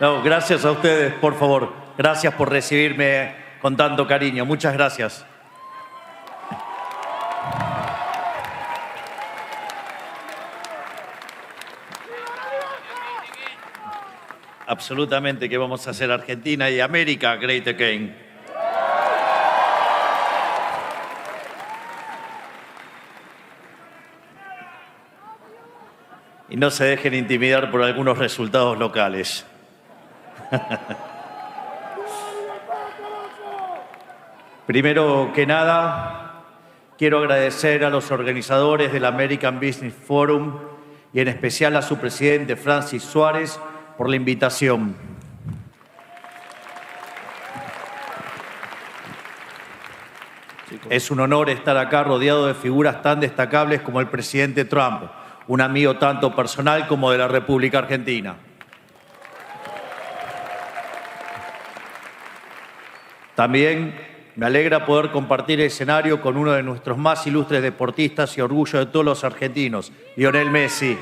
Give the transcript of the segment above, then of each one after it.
No, gracias a ustedes, por favor. Gracias por recibirme con tanto cariño. Muchas gracias. Absolutamente que vamos a hacer Argentina y América great again. Y no se dejen intimidar por algunos resultados locales. Primero que nada, quiero agradecer a los organizadores del American Business Forum y en especial a su presidente Francis Suárez por la invitación. Es un honor estar acá rodeado de figuras tan destacables como el presidente Trump, un amigo tanto personal como de la República Argentina. También me alegra poder compartir el escenario con uno de nuestros más ilustres deportistas y orgullo de todos los argentinos, Lionel Messi.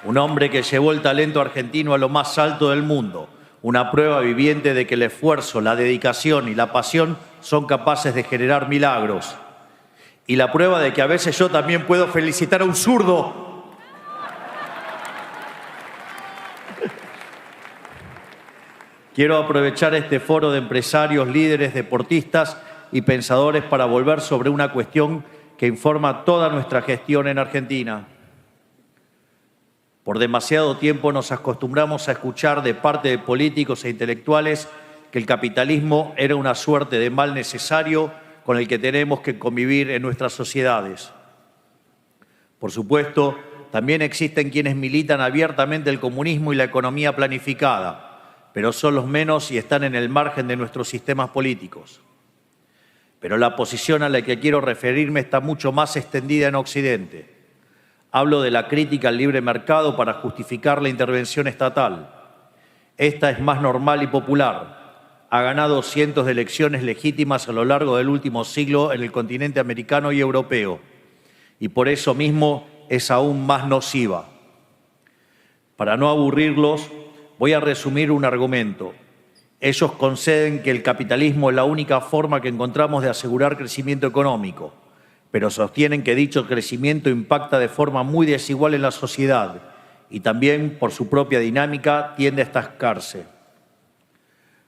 Un hombre que llevó el talento argentino a lo más alto del mundo, una prueba viviente de que el esfuerzo, la dedicación y la pasión son capaces de generar milagros. Y la prueba de que a veces yo también puedo felicitar a un zurdo. Quiero aprovechar este foro de empresarios, líderes, deportistas y pensadores para volver sobre una cuestión que informa toda nuestra gestión en Argentina. Por demasiado tiempo nos acostumbramos a escuchar de parte de políticos e intelectuales que el capitalismo era una suerte de mal necesario con el que tenemos que convivir en nuestras sociedades. Por supuesto, también existen quienes militan abiertamente el comunismo y la economía planificada, pero son los menos y están en el margen de nuestros sistemas políticos. Pero la posición a la que quiero referirme está mucho más extendida en Occidente. Hablo de la crítica al libre mercado para justificar la intervención estatal. Esta es más normal y popular. Ha ganado cientos de elecciones legítimas a lo largo del último siglo en el continente americano y europeo. Y por eso mismo es aún más nociva. Para no aburrirlos, voy a resumir un argumento. Ellos conceden que el capitalismo es la única forma que encontramos de asegurar crecimiento económico, pero sostienen que dicho crecimiento impacta de forma muy desigual en la sociedad y también, por su propia dinámica, tiende a estancarse.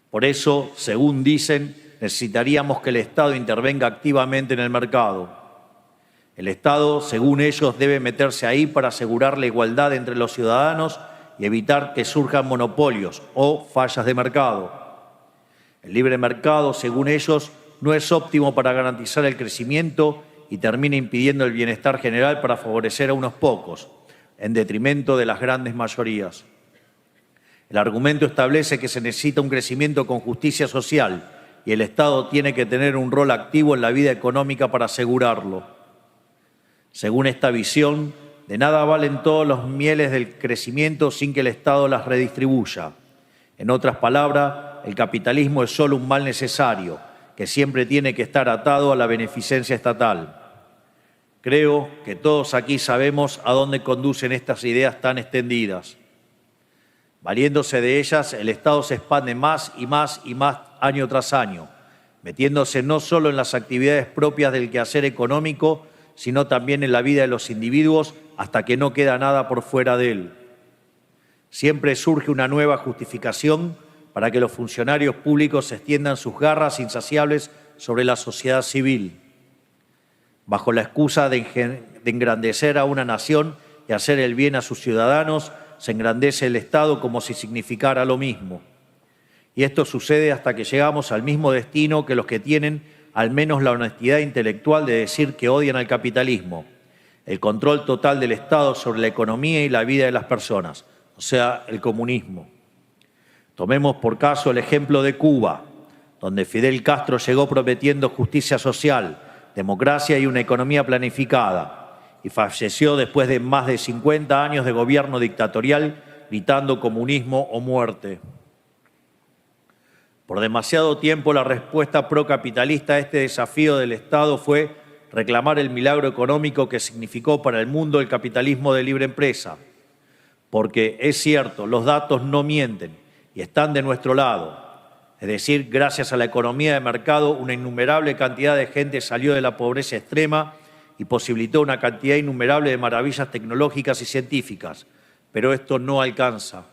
Por eso, según dicen, necesitaríamos que el Estado intervenga activamente en el mercado. El Estado, según ellos, debe meterse ahí para asegurar la igualdad entre los ciudadanos y evitar que surjan monopolios o fallas de mercado. El libre mercado, según ellos, no es óptimo para garantizar el crecimiento y termina impidiendo el bienestar general para favorecer a unos pocos, en detrimento de las grandes mayorías. El argumento establece que se necesita un crecimiento con justicia social y el Estado tiene que tener un rol activo en la vida económica para asegurarlo. Según esta visión, de nada valen todos los mieles del crecimiento sin que el Estado las redistribuya. En otras palabras, el capitalismo es solo un mal necesario, que siempre tiene que estar atado a la beneficencia estatal. Creo que todos aquí sabemos a dónde conducen estas ideas tan extendidas. Valiéndose de ellas, el Estado se expande más y más y más año tras año, metiéndose no solo en las actividades propias del quehacer económico, sino también en la vida de los individuos hasta que no queda nada por fuera de él. Siempre surge una nueva justificación para que los funcionarios públicos extiendan sus garras insaciables sobre la sociedad civil. Bajo la excusa de engrandecer a una nación y hacer el bien a sus ciudadanos, se engrandece el Estado como si significara lo mismo. Y esto sucede hasta que llegamos al mismo destino que los que tienen al menos la honestidad intelectual de decir que odian al capitalismo, el control total del Estado sobre la economía y la vida de las personas, o sea, el comunismo. Tomemos por caso el ejemplo de Cuba, donde Fidel Castro llegó prometiendo justicia social, democracia y una economía planificada, y falleció después de más de 50 años de gobierno dictatorial, gritando comunismo o muerte. Por demasiado tiempo la respuesta procapitalista a este desafío del Estado fue reclamar el milagro económico que significó para el mundo el capitalismo de libre empresa. Porque es cierto, los datos no mienten y están de nuestro lado. Es decir, gracias a la economía de mercado, una innumerable cantidad de gente salió de la pobreza extrema y posibilitó una cantidad innumerable de maravillas tecnológicas y científicas. Pero esto no alcanza,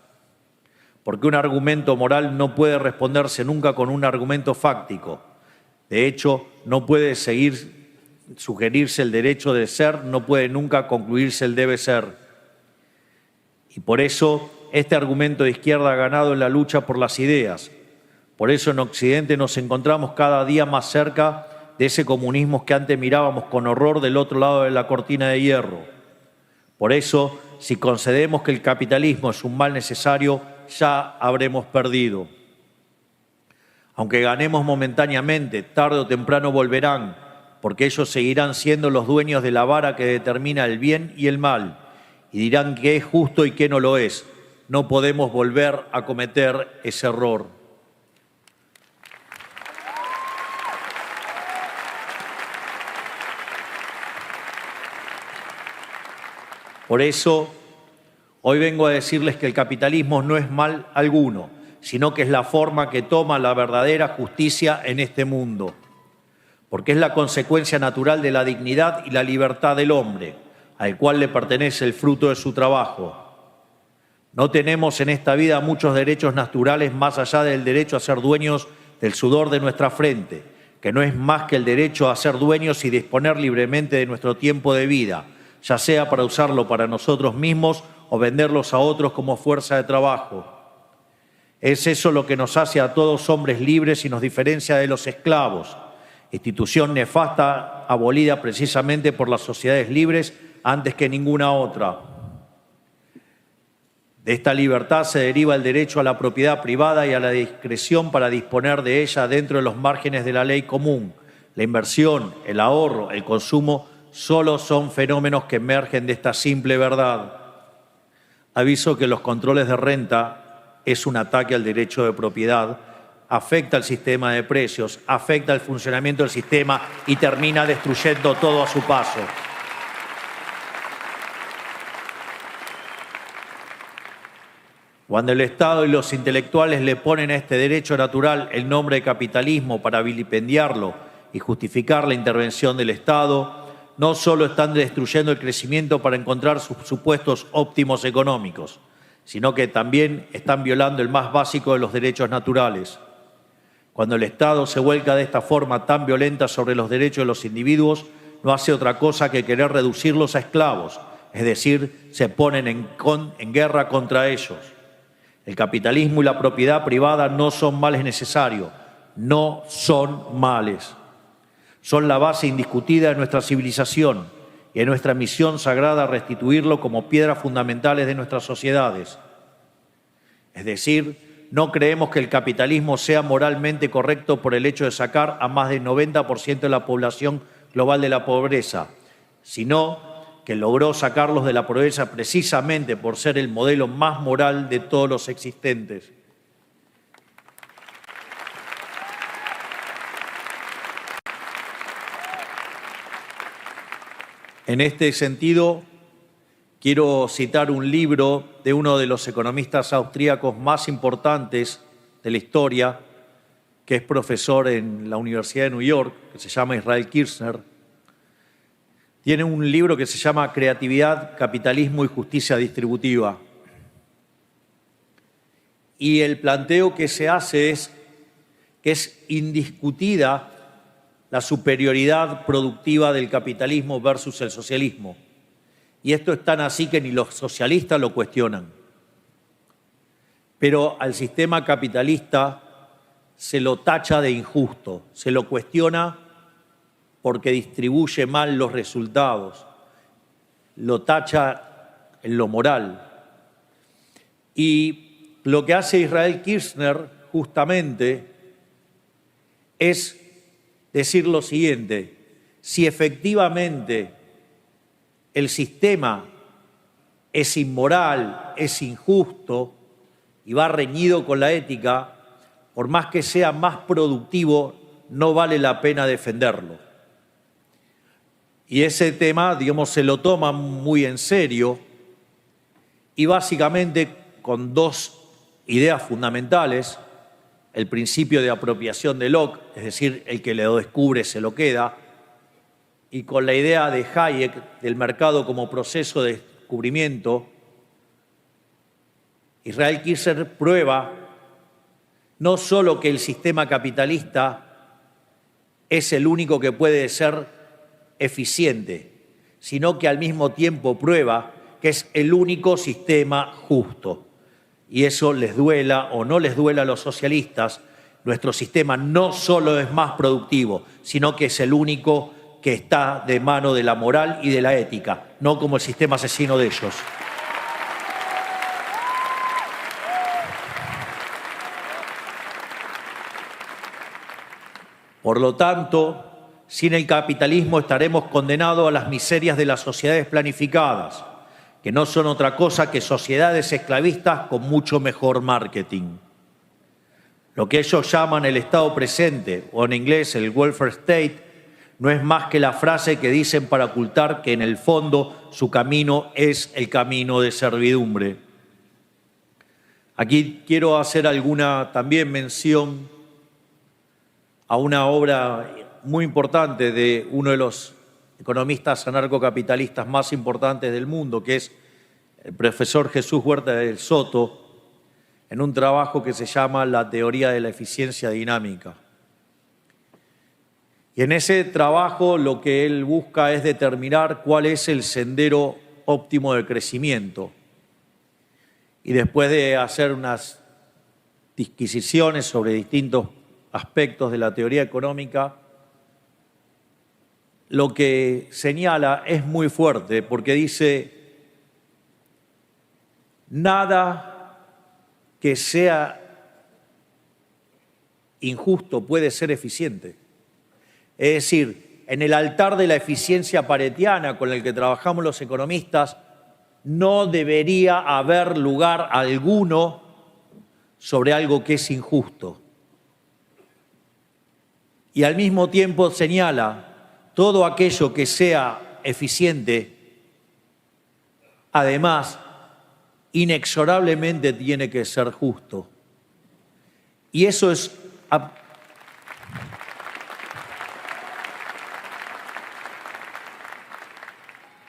porque un argumento moral no puede responderse nunca con un argumento fáctico. De hecho, no puede sugerirse el derecho de ser, no puede nunca concluirse el debe ser. Y por eso este argumento de izquierda ha ganado en la lucha por las ideas. Por eso en Occidente nos encontramos cada día más cerca de ese comunismo que antes mirábamos con horror del otro lado de la cortina de hierro. Por eso, si concedemos que el capitalismo es un mal necesario, ya habremos perdido. Aunque ganemos momentáneamente, tarde o temprano volverán, porque ellos seguirán siendo los dueños de la vara que determina el bien y el mal, y dirán qué es justo y qué no lo es. No podemos volver a cometer ese error. Por eso, hoy vengo a decirles que el capitalismo no es mal alguno, sino que es la forma que toma la verdadera justicia en este mundo, porque es la consecuencia natural de la dignidad y la libertad del hombre, al cual le pertenece el fruto de su trabajo. No tenemos en esta vida muchos derechos naturales más allá del derecho a ser dueños del sudor de nuestra frente, que no es más que el derecho a ser dueños y disponer libremente de nuestro tiempo de vida, ya sea para usarlo para nosotros mismos o venderlos a otros como fuerza de trabajo. Es eso lo que nos hace a todos hombres libres y nos diferencia de los esclavos, institución nefasta abolida precisamente por las sociedades libres antes que ninguna otra. De esta libertad se deriva el derecho a la propiedad privada y a la discreción para disponer de ella dentro de los márgenes de la ley común. La inversión, el ahorro, el consumo solo son fenómenos que emergen de esta simple verdad. Aviso que los controles de renta es un ataque al derecho de propiedad, afecta al sistema de precios, afecta al funcionamiento del sistema y termina destruyendo todo a su paso. Cuando el Estado y los intelectuales le ponen a este derecho natural el nombre de capitalismo para vilipendiarlo y justificar la intervención del Estado, no solo están destruyendo el crecimiento para encontrar sus supuestos óptimos económicos, sino que también están violando el más básico de los derechos naturales. Cuando el Estado se vuelca de esta forma tan violenta sobre los derechos de los individuos, no hace otra cosa que querer reducirlos a esclavos, es decir, se ponen en guerra contra ellos. El capitalismo y la propiedad privada no son males necesarios, no son males. Son la base indiscutida de nuestra civilización y de nuestra misión sagrada restituirlo como piedras fundamentales de nuestras sociedades. Es decir, no creemos que el capitalismo sea moralmente correcto por el hecho de sacar a más del 90% de la población global de la pobreza, sino que logró sacarlos de la pobreza precisamente por ser el modelo más moral de todos los existentes. En este sentido, quiero citar un libro de uno de los economistas austríacos más importantes de la historia, que es profesor en la Universidad de New York, que se llama Israel Kirzner. Tiene un libro que se llama Creatividad, Capitalismo y Justicia Distributiva. Y el planteo que se hace es que es indiscutida la superioridad productiva del capitalismo versus el socialismo. Y esto es tan así que ni los socialistas lo cuestionan. Pero al sistema capitalista se lo tacha de injusto, se lo cuestiona porque distribuye mal los resultados, lo tacha en lo moral. Y lo que hace Israel Kirzner justamente es decir lo siguiente: si efectivamente el sistema es inmoral, es injusto y va reñido con la ética, por más que sea más productivo, no vale la pena defenderlo. Y ese tema, digamos, se lo toma muy en serio y básicamente con dos ideas fundamentales: el principio de apropiación de Locke, es decir, el que lo descubre se lo queda, y con la idea de Hayek del mercado como proceso de descubrimiento. Israel Kirzner prueba no solo que el sistema capitalista es el único que puede ser eficiente, sino que al mismo tiempo prueba que es el único sistema justo. Y eso les duela o no les duela a los socialistas, nuestro sistema no solo es más productivo, sino que es el único que está de mano de la moral y de la ética, no como el sistema asesino de ellos. Por lo tanto, sin el capitalismo estaremos condenados a las miserias de las sociedades planificadas, que no son otra cosa que sociedades esclavistas con mucho mejor marketing. Lo que ellos llaman el Estado presente, o en inglés el welfare state, no es más que la frase que dicen para ocultar que en el fondo su camino es el camino de servidumbre. Aquí quiero hacer alguna también mención a una obra muy importante de uno de los economistas anarcocapitalistas más importantes del mundo, que es el profesor Jesús Huerta del Soto, en un trabajo que se llama La teoría de la eficiencia dinámica. Y en ese trabajo lo que él busca es determinar cuál es el sendero óptimo de crecimiento. Y después de hacer unas disquisiciones sobre distintos aspectos de la teoría económica, lo que señala es muy fuerte, porque dice: nada que sea injusto puede ser eficiente. Es decir, en el altar de la eficiencia paretiana con el que trabajamos los economistas, no debería haber lugar alguno sobre algo que es injusto. Y al mismo tiempo señala: todo aquello que sea eficiente, además, inexorablemente tiene que ser justo. Y eso es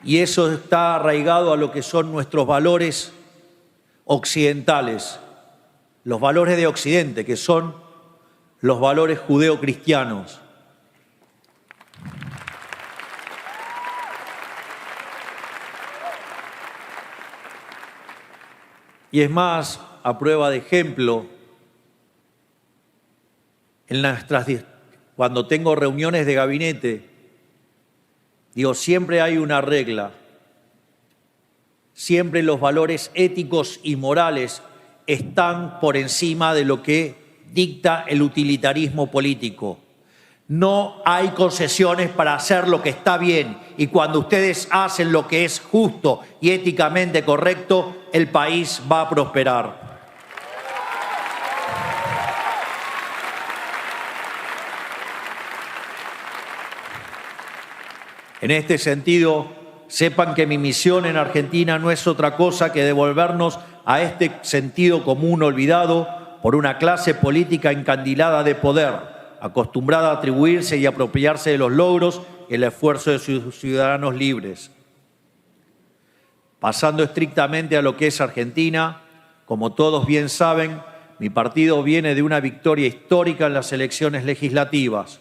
está arraigado a lo que son nuestros valores occidentales, los valores de Occidente, que son los valores judeocristianos. Y es más, a prueba de ejemplo, cuando tengo reuniones de gabinete, digo, siempre hay una regla. Siempre los valores éticos y morales están por encima de lo que dicta el utilitarismo político. No hay concesiones para hacer lo que está bien, y cuando ustedes hacen lo que es justo y éticamente correcto, el país va a prosperar. En este sentido, sepan que mi misión en Argentina no es otra cosa que devolvernos a este sentido común olvidado por una clase política encandilada de poder, acostumbrada a atribuirse y apropiarse de los logros y el esfuerzo de sus ciudadanos libres. Pasando estrictamente a lo que es Argentina, como todos bien saben, mi partido viene de una victoria histórica en las elecciones legislativas.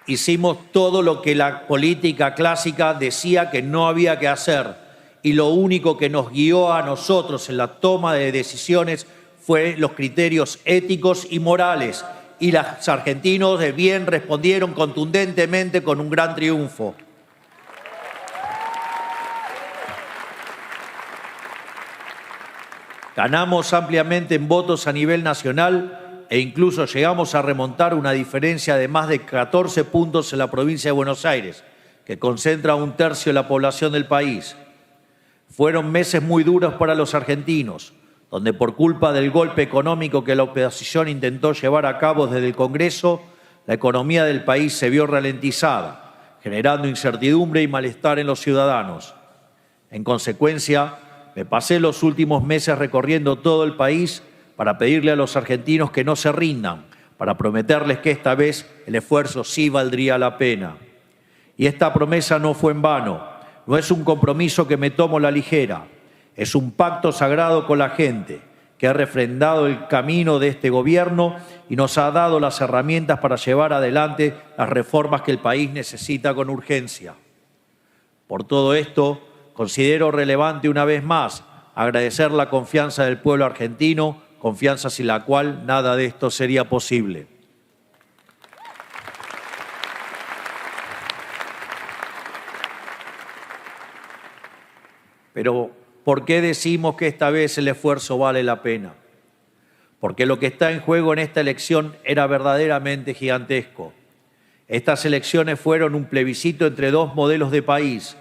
Hicimos todo lo que la política clásica decía que no había que hacer, y lo único que nos guió a nosotros en la toma de decisiones fue los criterios éticos y morales, y los argentinos de bien respondieron contundentemente con un gran triunfo. Ganamos ampliamente en votos a nivel nacional e incluso llegamos a remontar una diferencia de más de 14 puntos en la provincia de Buenos Aires, que concentra 1/3 de la población del país. Fueron meses muy duros para los argentinos. donde por culpa del golpe económico que la oposición intentó llevar a cabo desde el Congreso, la economía del país se vio ralentizada, generando incertidumbre y malestar en los ciudadanos. En consecuencia, me pasé los últimos meses recorriendo todo el país para pedirle a los argentinos que no se rindan, para prometerles que esta vez el esfuerzo sí valdría la pena. Y esta promesa no fue en vano, no es un compromiso que me tomo a la ligera, es un pacto sagrado con la gente que ha refrendado el camino de este gobierno y nos ha dado las herramientas para llevar adelante las reformas que el país necesita con urgencia. Por todo esto, considero relevante una vez más agradecer la confianza del pueblo argentino, confianza sin la cual nada de esto sería posible. Pero, ¿por qué decimos que esta vez el esfuerzo vale la pena? Porque lo que está en juego en esta elección era verdaderamente gigantesco. Estas elecciones fueron un plebiscito entre dos modelos de país,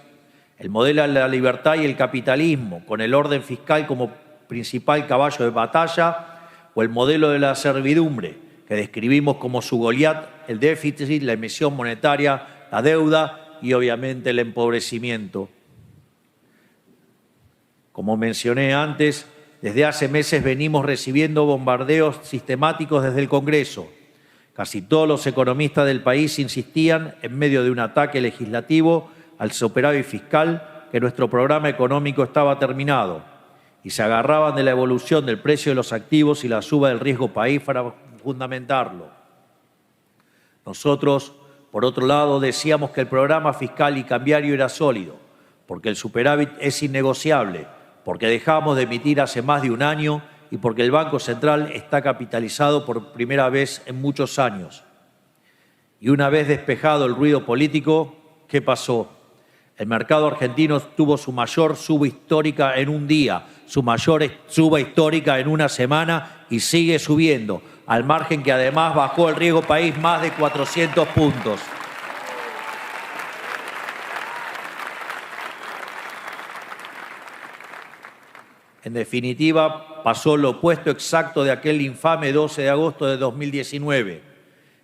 el modelo de la libertad y el capitalismo, con el orden fiscal como principal caballo de batalla, o el modelo de la servidumbre, que describimos como su Goliat, el déficit, la emisión monetaria, la deuda y obviamente el empobrecimiento. Como mencioné antes, desde hace meses venimos recibiendo bombardeos sistemáticos desde el Congreso. Casi todos los economistas del país insistían, en medio de un ataque legislativo al superávit fiscal, que nuestro programa económico estaba terminado y se agarraban de la evolución del precio de los activos y la suba del riesgo país para fundamentarlo. Nosotros, por otro lado, decíamos que el programa fiscal y cambiario era sólido, porque el superávit es innegociable, porque dejamos de emitir hace más de un año y porque el Banco Central está capitalizado por primera vez en muchos años. Y una vez despejado el ruido político, ¿qué pasó? El mercado argentino tuvo su mayor suba histórica en un día, su mayor suba histórica en una semana y sigue subiendo, al margen que además bajó el riesgo país más de 400 puntos. En definitiva, pasó lo opuesto exacto de aquel infame 12 de agosto de 2019,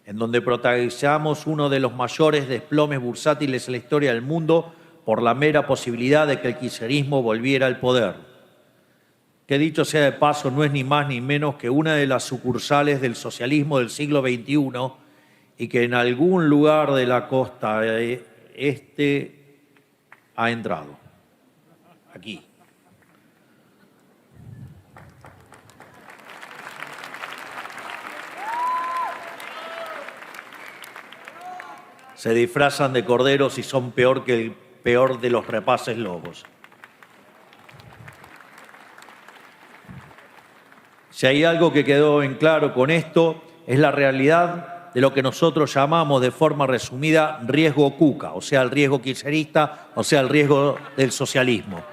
en donde protagonizamos uno de los mayores desplomes bursátiles en la historia del mundo por la mera posibilidad de que el kirchnerismo volviera al poder. Que dicho sea de paso, no es ni más ni menos que una de las sucursales del socialismo del siglo XXI y que en algún lugar de la costa este ha entrado. Aquí. Se disfrazan de corderos y son peor que el peor de los rapaces lobos. Si hay algo que quedó en claro con esto, es la realidad de lo que nosotros llamamos de forma resumida riesgo Cuca, o sea, el riesgo kirchnerista, o sea, el riesgo del socialismo.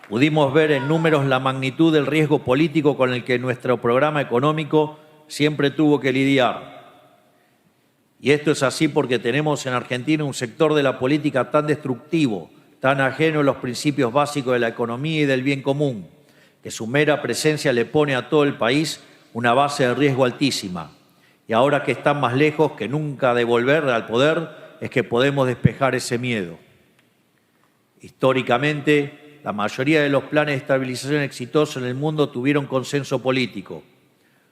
Pudimos ver en números la magnitud del riesgo político con el que nuestro programa económico siempre tuvo que lidiar. Y esto es así porque tenemos en Argentina un sector de la política tan destructivo, tan ajeno a los principios básicos de la economía y del bien común, que su mera presencia le pone a todo el país una base de riesgo altísima. Y ahora que están más lejos que nunca de volver al poder, es que podemos despejar ese miedo. Históricamente, la mayoría de los planes de estabilización exitosos en el mundo tuvieron consenso político.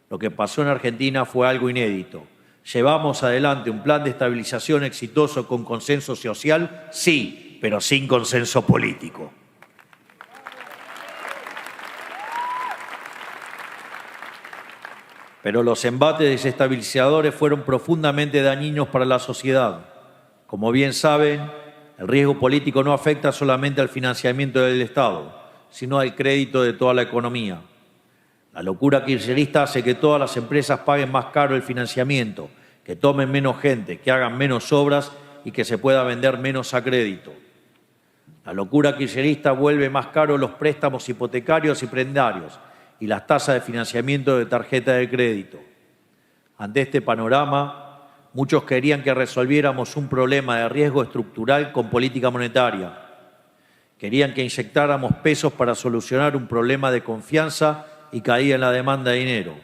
Lo que pasó en Argentina fue algo inédito. ¿Llevamos adelante un plan de estabilización exitoso con consenso social? Sí, pero sin consenso político. Pero los embates desestabilizadores fueron profundamente dañinos para la sociedad. Como bien saben, el riesgo político no afecta solamente al financiamiento del Estado, sino al crédito de toda la economía. La locura kirchnerista hace que todas las empresas paguen más caro el financiamiento, que tomen menos gente, que hagan menos obras y que se pueda vender menos a crédito. La locura kirchnerista vuelve más caro los préstamos hipotecarios y prendarios y las tasas de financiamiento de tarjeta de crédito. Ante este panorama, muchos querían que resolviéramos un problema de riesgo estructural con política monetaria. Querían que inyectáramos pesos para solucionar un problema de confianza y caía en la demanda de dinero.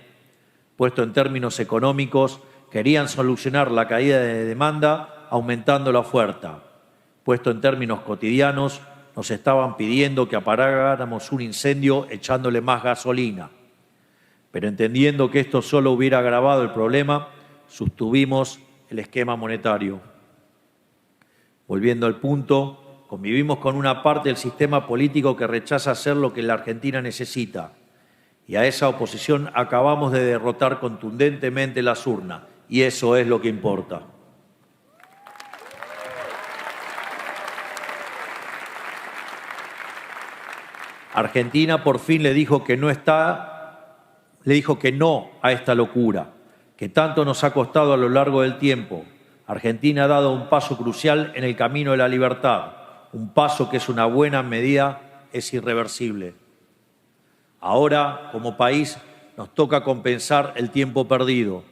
Puesto en términos económicos, querían solucionar la caída de demanda aumentando la oferta. Puesto en términos cotidianos, nos estaban pidiendo que apagáramos un incendio echándole más gasolina. Pero entendiendo que esto solo hubiera agravado el problema, sostuvimos el esquema monetario. Volviendo al punto, convivimos con una parte del sistema político que rechaza hacer lo que la Argentina necesita. Y a esa oposición acabamos de derrotar contundentemente las urnas. Y eso es lo que importa. Argentina por fin le dijo que no a esta locura, que tanto nos ha costado a lo largo del tiempo. Argentina ha dado un paso crucial en el camino de la libertad, un paso que es una buena medida, es irreversible. Ahora, como país, nos toca compensar el tiempo perdido.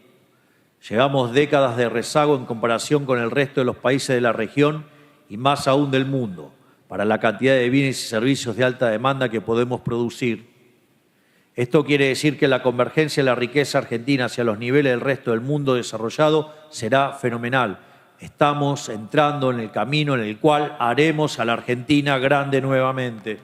Llevamos décadas de rezago en comparación con el resto de los países de la región y más aún del mundo, para la cantidad de bienes y servicios de alta demanda que podemos producir. Esto quiere decir que la convergencia de la riqueza argentina hacia los niveles del resto del mundo desarrollado será fenomenal. Estamos entrando en el camino en el cual haremos a la Argentina grande nuevamente.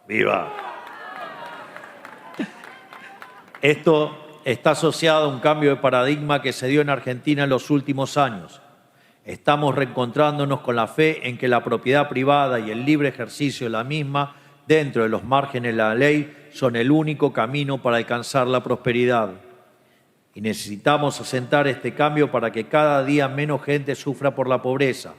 ¡Viva! Esto está asociado a un cambio de paradigma que se dio en Argentina en los últimos años. Estamos reencontrándonos con la fe en que la propiedad privada y el libre ejercicio de la misma, dentro de los márgenes de la ley, son el único camino para alcanzar la prosperidad. Y necesitamos asentar este cambio para que cada día menos gente sufra por la pobreza,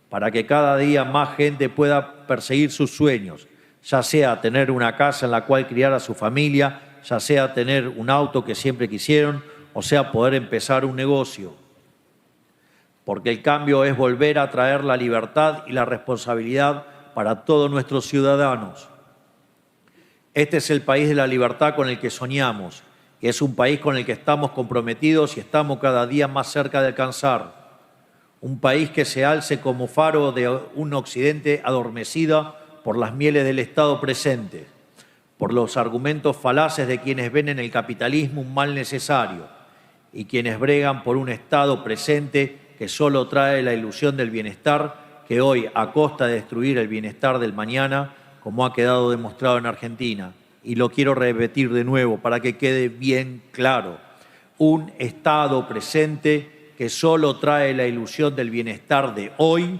para que cada día más gente pueda perseguir sus sueños, ya sea tener una casa en la cual criar a su familia, ya sea tener un auto que siempre quisieron, o sea poder empezar un negocio. Porque el cambio es volver a traer la libertad y la responsabilidad para todos nuestros ciudadanos. Este es el país de la libertad con el que soñamos, y es un país con el que estamos comprometidos y estamos cada día más cerca de alcanzar. Un país que se alce como faro de un occidente adormecido por las mieles del Estado presente, por los argumentos falaces de quienes ven en el capitalismo un mal necesario y quienes bregan por un Estado presente que solo trae la ilusión del bienestar, que hoy, a costa de destruir el bienestar del mañana, como ha quedado demostrado en Argentina. Y lo quiero repetir de nuevo para que quede bien claro. Un Estado presente que solo trae la ilusión del bienestar de hoy,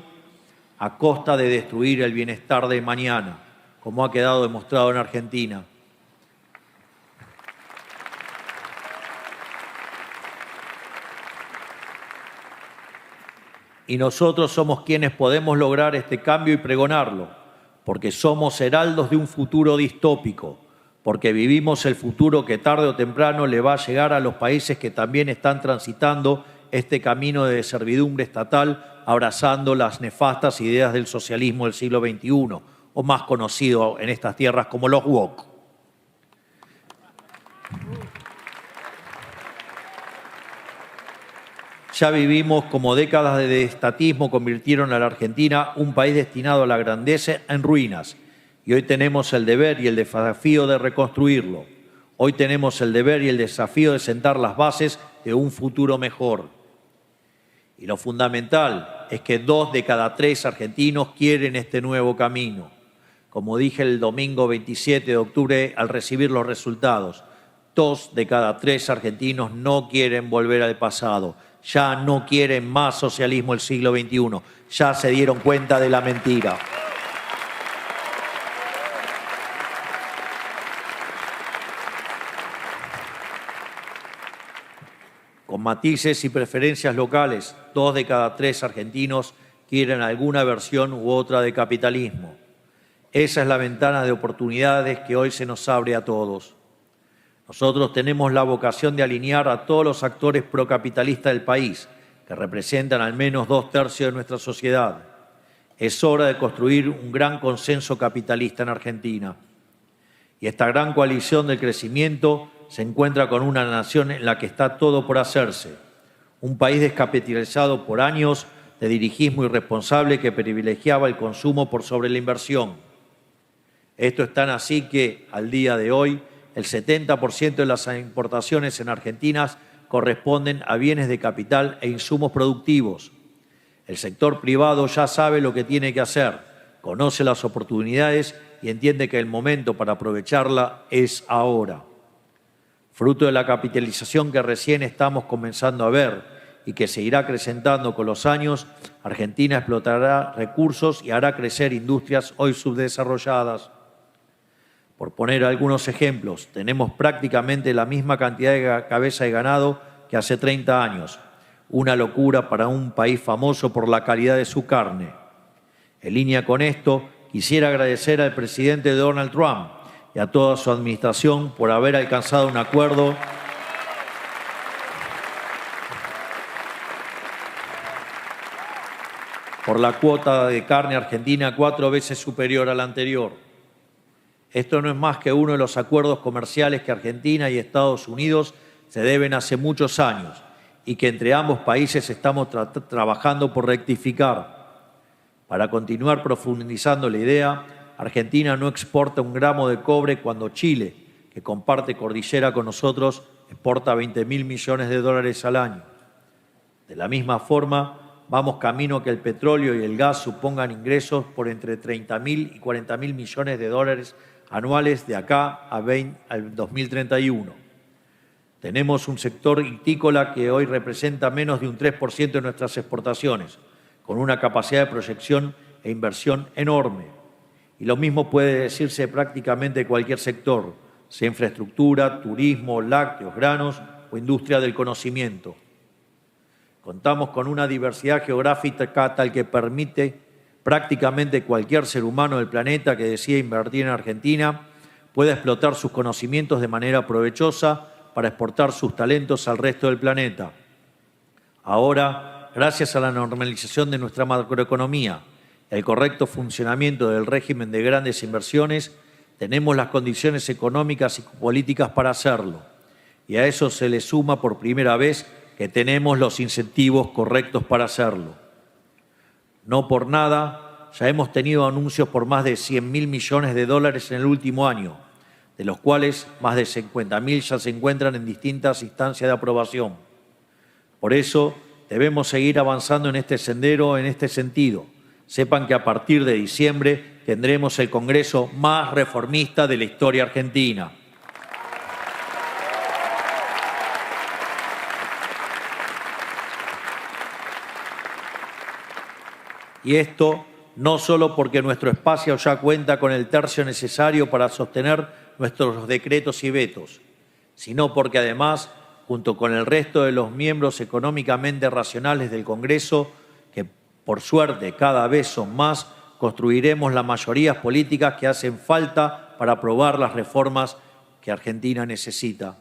a costa de destruir el bienestar de mañana, como ha quedado demostrado en Argentina. Y nosotros somos quienes podemos lograr este cambio y pregonarlo, porque somos heraldos de un futuro distópico, porque vivimos el futuro que tarde o temprano le va a llegar a los países que también están transitando este camino de servidumbre estatal, abrazando las nefastas ideas del socialismo del siglo XXI, o más conocido en estas tierras como los woke. Ya vivimos como décadas de estatismo convirtieron a la Argentina un país destinado a la grandeza en ruinas. Y hoy tenemos el deber y el desafío de reconstruirlo. Hoy tenemos el deber y el desafío de sentar las bases de un futuro mejor. Y lo fundamental es que 2 de cada 3 argentinos quieren este nuevo camino. Como dije el domingo 27 de octubre al recibir los resultados, 2 de cada 3 argentinos no quieren volver al pasado. Ya no quieren más socialismo del siglo XXI. Ya se dieron cuenta de la mentira. Con matices y preferencias locales, 2 de cada 3 argentinos quieren alguna versión u otra de capitalismo. Esa es la ventana de oportunidades que hoy se nos abre a todos. Nosotros tenemos la vocación de alinear a todos los actores procapitalistas del país, que representan al menos 2/3 de nuestra sociedad. Es hora de construir un gran consenso capitalista en Argentina. Y esta gran coalición del crecimiento se encuentra con una nación en la que está todo por hacerse. Un país descapitalizado por años de dirigismo irresponsable que privilegiaba el consumo por sobre la inversión. Esto es tan así que, al día de hoy, el 70% de las importaciones en Argentina corresponden a bienes de capital e insumos productivos. El sector privado ya sabe lo que tiene que hacer, conoce las oportunidades y entiende que el momento para aprovecharla es ahora. Fruto de la capitalización que recién estamos comenzando a ver y que se irá acrecentando con los años, Argentina explotará recursos y hará crecer industrias hoy subdesarrolladas. Por poner algunos ejemplos, tenemos prácticamente la misma cantidad de cabeza de ganado que hace 30 años. Una locura para un país famoso por la calidad de su carne. En línea con esto, quisiera agradecer al presidente Donald Trump y a toda su administración por haber alcanzado un acuerdo por la cuota de carne argentina 4 veces superior a la anterior. Esto no es más que uno de los acuerdos comerciales que Argentina y Estados Unidos se deben hace muchos años y que entre ambos países estamos trabajando por rectificar. Para continuar profundizando la idea, Argentina no exporta un gramo de cobre cuando Chile, que comparte cordillera con nosotros, exporta 20.000 millones de dólares al año. De la misma forma, vamos camino a que el petróleo y el gas supongan ingresos por entre 30.000 y 40.000 millones de dólares anuales de acá al 2031. Tenemos un sector hortícola que hoy representa menos de un 3% de nuestras exportaciones, con una capacidad de proyección e inversión enorme. Y lo mismo puede decirse prácticamente de cualquier sector, sea infraestructura, turismo, lácteos, granos o industria del conocimiento. Contamos con una diversidad geográfica tal que permite prácticamente cualquier ser humano del planeta que decida invertir en Argentina puede explotar sus conocimientos de manera provechosa para exportar sus talentos al resto del planeta. Ahora, gracias a la normalización de nuestra macroeconomía y el correcto funcionamiento del régimen de grandes inversiones, tenemos las condiciones económicas y políticas para hacerlo. Y a eso se le suma por primera vez que tenemos los incentivos correctos para hacerlo. No por nada, ya hemos tenido anuncios por más de 100.000 millones de dólares en el último año, de los cuales más de 50.000 ya se encuentran en distintas instancias de aprobación. Por eso, debemos seguir avanzando en este sendero, en este sentido. Sepan que a partir de diciembre tendremos el Congreso más reformista de la historia argentina. Y esto no solo porque nuestro espacio ya cuenta con el tercio necesario para sostener nuestros decretos y vetos, sino porque además, junto con el resto de los miembros económicamente racionales del Congreso, que por suerte cada vez son más, construiremos las mayorías políticas que hacen falta para aprobar las reformas que Argentina necesita.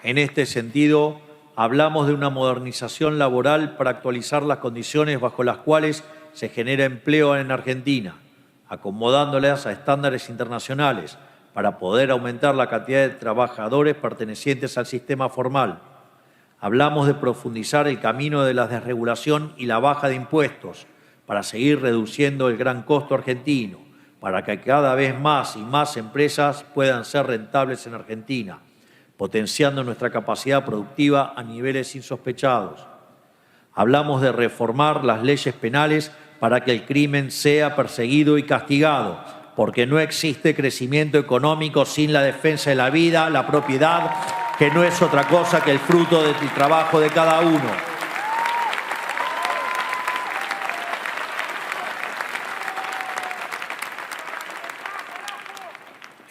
En este sentido, hablamos de una modernización laboral para actualizar las condiciones bajo las cuales se genera empleo en Argentina, acomodándolas a estándares internacionales para poder aumentar la cantidad de trabajadores pertenecientes al sistema formal. Hablamos de profundizar el camino de la desregulación y la baja de impuestos para seguir reduciendo el gran costo argentino, para que cada vez más y más empresas puedan ser rentables en Argentina, potenciando nuestra capacidad productiva a niveles insospechados. Hablamos de reformar las leyes penales para que el crimen sea perseguido y castigado, porque no existe crecimiento económico sin la defensa de la vida, la propiedad, que no es otra cosa que el fruto del trabajo de cada uno.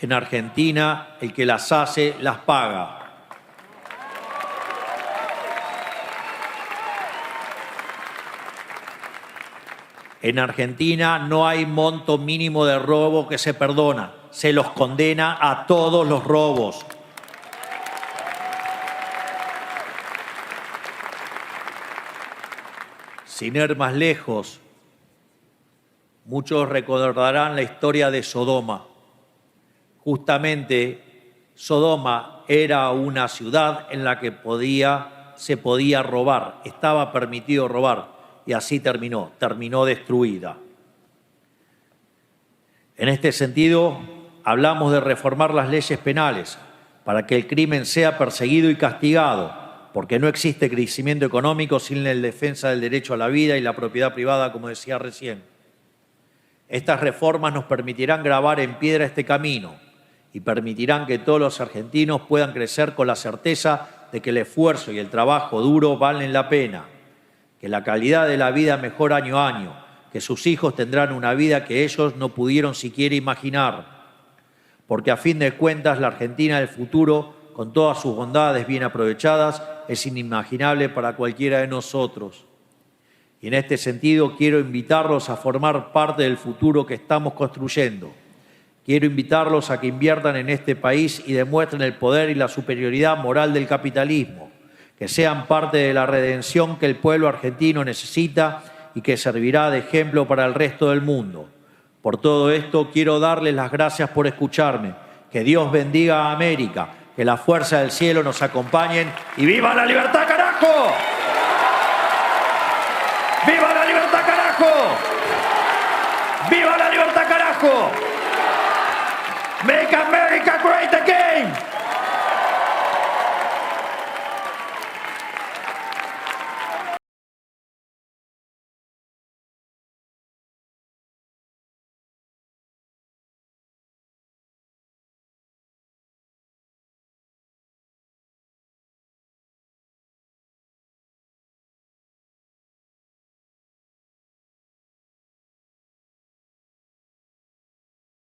En Argentina, el que las hace, las paga. En Argentina no hay monto mínimo de robo que se perdona. Se los condena a todos los robos. Sin ir más lejos, Muchos recordarán la historia de Sodoma. Justamente Sodoma era una ciudad en la que se podía robar, estaba permitido robar, y así terminó destruida. En este sentido, hablamos de reformar las leyes penales para que el crimen sea perseguido y castigado, porque no existe crecimiento económico sin la defensa del derecho a la vida y la propiedad privada, como decía recién. Estas reformas nos permitirán grabar en piedra este camino y permitirán que todos los argentinos puedan crecer con la certeza de que el esfuerzo y el trabajo duro valen la pena, que la calidad de la vida mejora año a año, que sus hijos tendrán una vida que ellos no pudieron siquiera imaginar, porque a fin de cuentas la Argentina del futuro, con todas sus bondades bien aprovechadas, es inimaginable para cualquiera de nosotros. Y en este sentido quiero invitarlos a formar parte del futuro que estamos construyendo. Quiero invitarlos a que inviertan en este país y demuestren el poder y la superioridad moral del capitalismo, que sean parte de la redención que el pueblo argentino necesita y que servirá de ejemplo para el resto del mundo. Por todo esto quiero darles las gracias por escucharme. Que Dios bendiga a América, que la fuerza del cielo nos acompañen y ¡viva la libertad, carajo! ¡Viva la libertad, carajo! ¡Viva la libertad, carajo! ¡Make America great again!